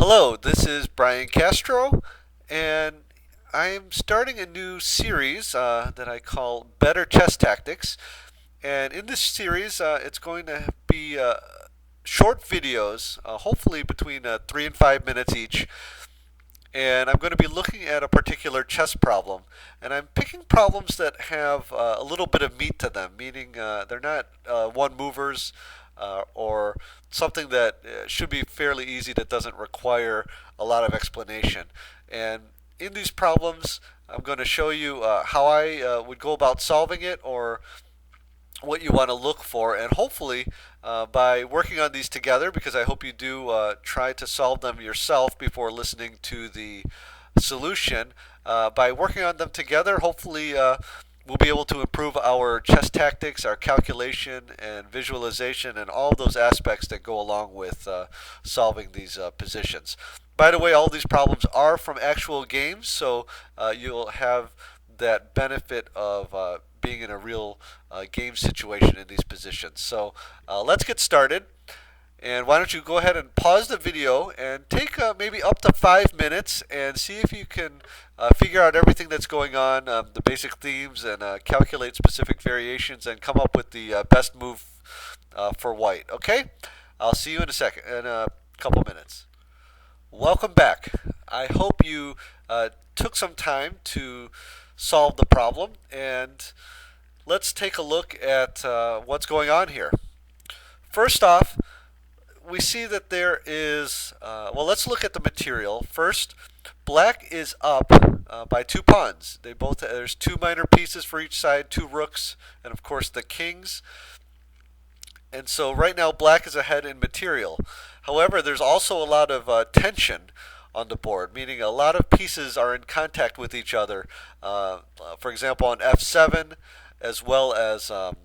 Hello, this is Brian Castro, and I'm starting a new series that I call Better Chess Tactics. And in this series, it's going to be short videos, hopefully between 3 and 5 minutes each. And I'm going to be looking at a particular chess problem. And I'm picking problems that have a little bit of meat to them, meaning they're not one movers or something that should be fairly easy that doesn't require a lot of explanation. And in these problems, I'm going to show you how I would go about solving it or what you want to look for, and hopefully by working on these together, because I hope you do try to solve them yourself before listening to the solution. By working on them together, hopefully we'll be able to improve our chess tactics, our calculation, and visualization, and all those aspects that go along with solving these positions. By the way, all these problems are from actual games, so you'll have that benefit of being in a real game situation in these positions. So let's get started. And why don't you go ahead and pause the video and take maybe up to 5 minutes and see if you can figure out everything that's going on, the basic themes, and calculate specific variations and come up with the best move for white. Okay? I'll see you in a couple minutes. Welcome back. I hope you took some time to solve the problem, and let's take a look at what's going on here. First off, we see that there is, well, let's look at the material. First, black is up by 2 pawns. There's two minor pieces for each side, two rooks, and of course the kings. And so right now black is ahead in material. However, there's also a lot of tension on the board, meaning a lot of pieces are in contact with each other. For example, on f7, as well as on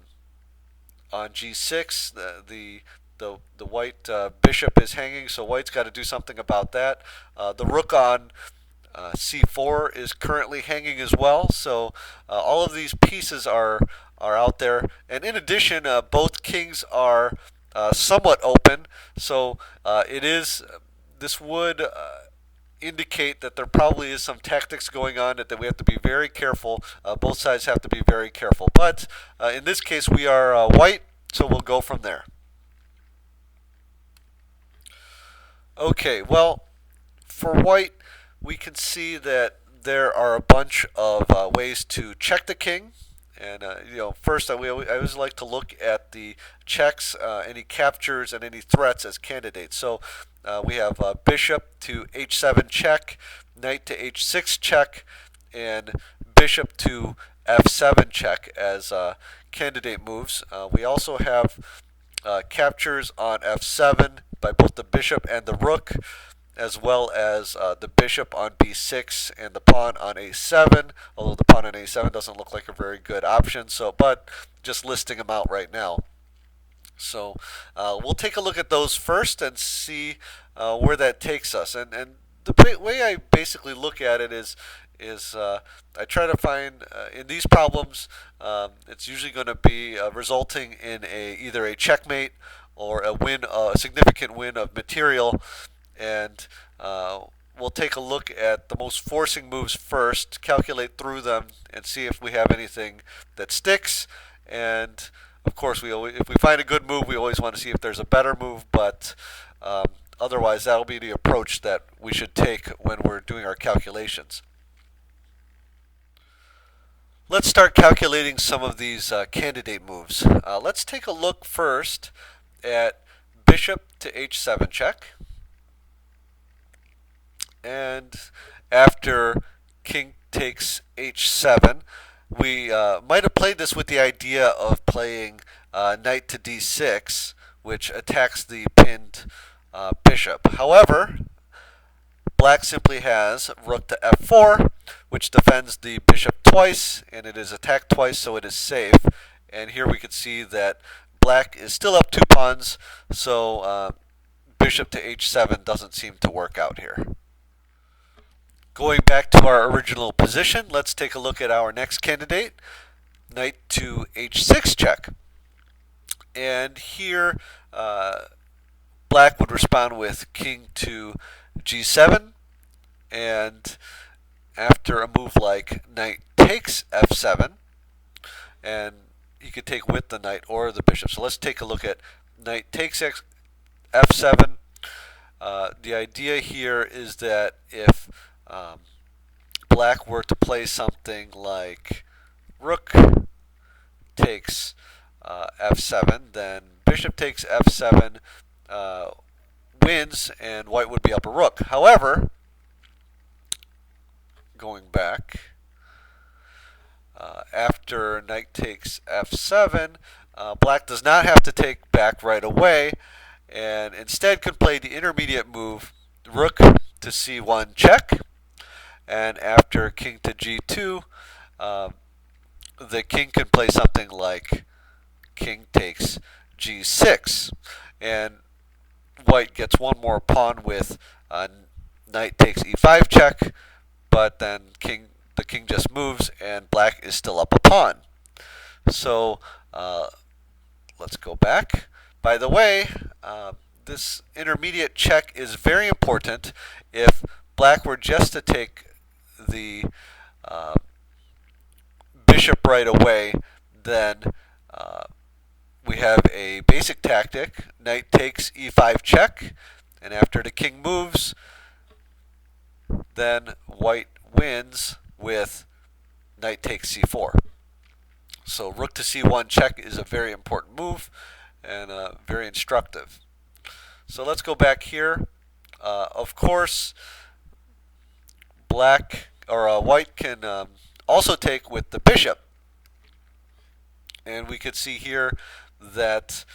g6, the white bishop is hanging, so white's got to do something about that. The rook on c4 is currently hanging as well, so all of these pieces are out there. And in addition, both kings are somewhat open, so this would indicate that there probably is some tactics going on that we have to be very careful. Both sides have to be very careful. But in this case, we are white, so we'll go from there. Okay, well, for white, we can see that there are a bunch of ways to check the king. And first, I always like to look at the checks, any captures, and any threats as candidates. So we have bishop to h7 check, knight to h6 check, and bishop to f7 check as candidate moves. We also have captures on f7 by both the bishop and the rook, as well as the bishop on b6 and the pawn on a7, although the pawn on a7 doesn't look like a very good option, but just listing them out right now. So we'll take a look at those first and see where that takes us. And the way I basically look at it is I try to find in these problems it's usually going to be resulting in either a checkmate or a significant win of material. And we'll take a look at the most forcing moves first, calculate through them, and see if we have anything that sticks. And of course, if we find a good move, we always want to see if there's a better move. But otherwise, that'll be the approach that we should take when we're doing our calculations. Let's start calculating some of these candidate moves. Let's take a look first at bishop to h7 check. And after king takes h7, we might have played this with the idea of playing knight to d6, which attacks the pinned bishop. However, black simply has rook to f4, which defends the bishop twice, and it is attacked twice, so it is safe. And here we can see that black is still up 2 pawns, so bishop to h7 doesn't seem to work out here. Going back to our original position, let's take a look at our next candidate, knight to h6 check. And here, black would respond with king to g7, and after a move like knight takes f7, and you could take with the knight or the bishop. So let's take a look at knight takes f7. The idea here is that if black were to play something like rook takes f7, then bishop takes f7 wins, and white would be up a rook. However, going back, after knight takes f7, black does not have to take back right away, and instead can play the intermediate move rook to c1 check, and after king to g2, the king can play something like king takes g6, and white gets one more pawn with knight takes e5 check, but then the king just moves, and black is still up a pawn. So let's go back. By the way, this intermediate check is very important. If black were just to take the bishop right away, then we have a basic tactic. Knight takes e5 check, and after the king moves, then white wins with knight takes c4. So rook to c1 check is a very important move and very instructive. So let's go back here. Of course, white can also take with the bishop, and we could see here that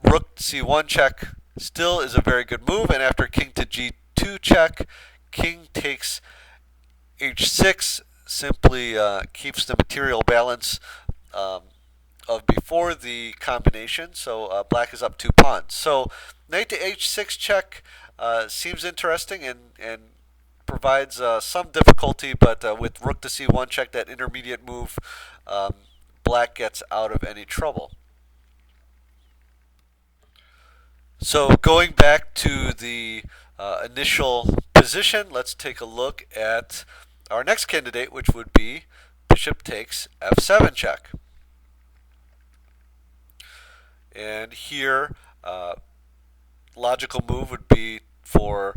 rook c1 check still is a very good move, and after king to g2 check, king takes h6 simply keeps the material balance of before the combination, so black is up 2 pawns. So knight to h6 check seems interesting and provides some difficulty, but with rook to c1 check, that intermediate move, black gets out of any trouble. So going back to the initial position, let's take a look at our next candidate, which would be bishop takes f7 check. And here, logical move would be for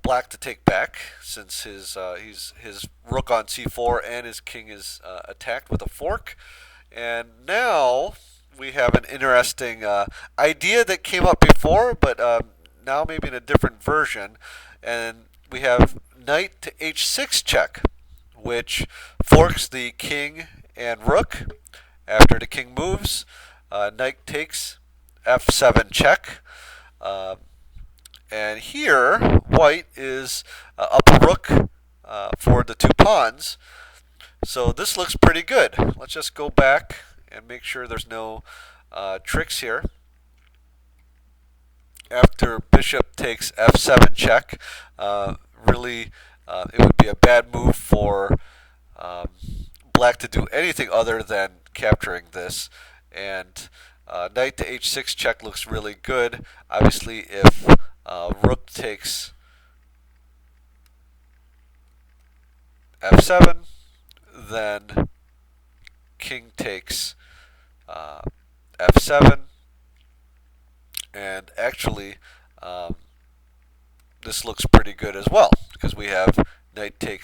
black to take back, since his rook on c4 and his king is attacked with a fork. And now we have an interesting idea that came up before, but now maybe in a different version. And we have knight to h6 check, which forks the king and rook. After the king moves, knight takes f7 check. And here, white is up a rook for the 2 pawns. So this looks pretty good. Let's just go back and make sure there's no tricks here. After bishop takes f7 check, really it would be a bad move for black to do anything other than capturing this. And knight to h6 check looks really good. Obviously, if rook takes f7, then king takes f7, and actually this looks pretty good as well, because we have knight to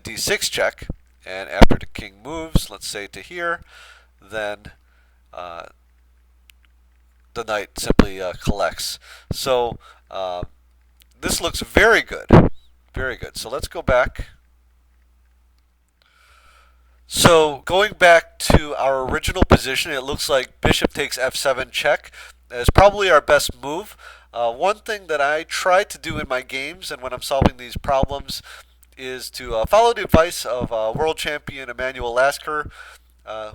d6 check, and after the king moves, let's say to here, then the knight simply collects. So this looks very good, very good. So let's go back. So going back to our original position, it looks like bishop takes f7 check is probably our best move. One thing that I try to do in my games and when I'm solving these problems is to follow the advice of world champion Emanuel Lasker,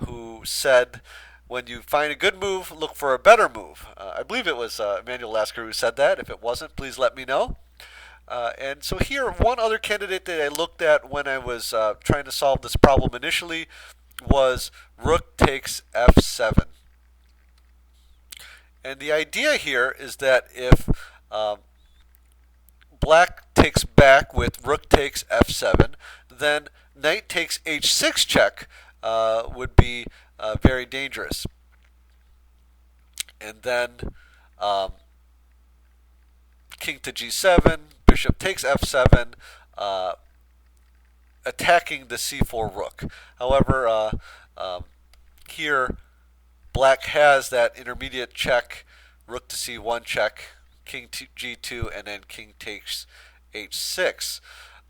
who said, when you find a good move, look for a better move. I believe it was Emanuel Lasker who said that. If it wasn't, please let me know. And so here, one other candidate that I looked at when I was trying to solve this problem initially was rook takes f7. And the idea here is that if um, black takes back with rook takes f7, then knight takes h6 check would be very dangerous. And then um, king to g7, bishop takes f7, uh, attacking the c4 rook. However, here black has that intermediate check, rook to c1 check, king to g2, and then king takes h6.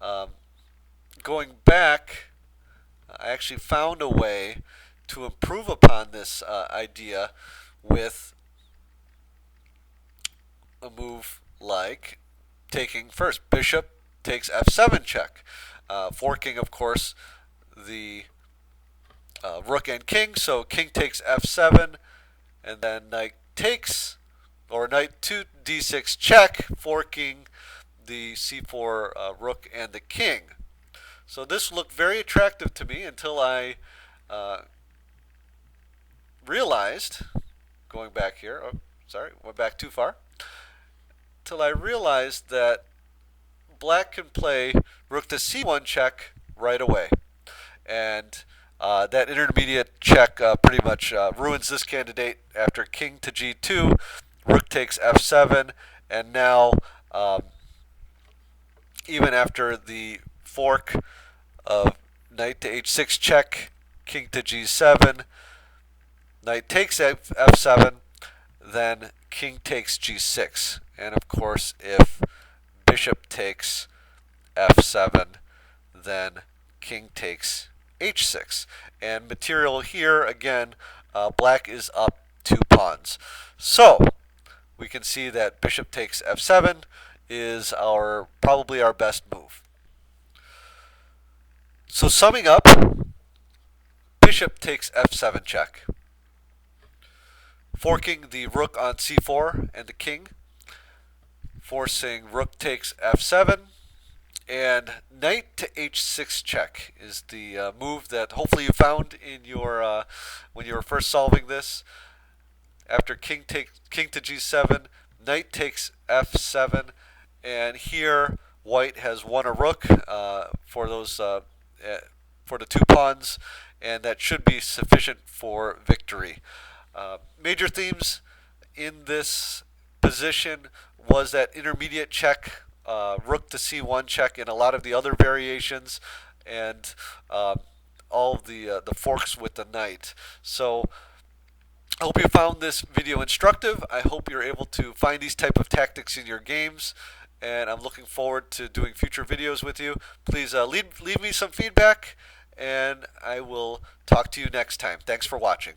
Um, Going back, I actually found a way to improve upon this idea with a move like taking first bishop takes f7 check, forking, of course, the rook and king. So king takes f7, and then knight takes, or knight to d6 check, forking the c4 rook and the king. So this looked very attractive to me until I realized, going back here, oh, sorry, went back too far, until I realized that black can play rook to c1 check right away. And that intermediate check pretty much ruins this candidate after king to g2, rook takes f7, and now even after the fork of knight to h6 check, king to g7, knight takes f7, then king takes g6. And of course, if bishop takes f7, then king takes h6. And material here, again, black is up 2 pawns. So we can see that bishop takes f7 is probably our best move. So summing up, bishop takes f7 check, forking the rook on c4 and the king, forcing rook takes f7, and knight to h6 check is the move that hopefully you found in your when you were first solving this. After king to g7, knight takes f7, and here white has won a rook for the 2 pawns, and that should be sufficient for victory. Major themes in this position was that intermediate check, rook to c1 check, and a lot of the other variations, and all of the forks with the knight. So I hope you found this video instructive. I hope you're able to find these type of tactics in your games, and I'm looking forward to doing future videos with you. Please leave me some feedback, and I will talk to you next time. Thanks for watching.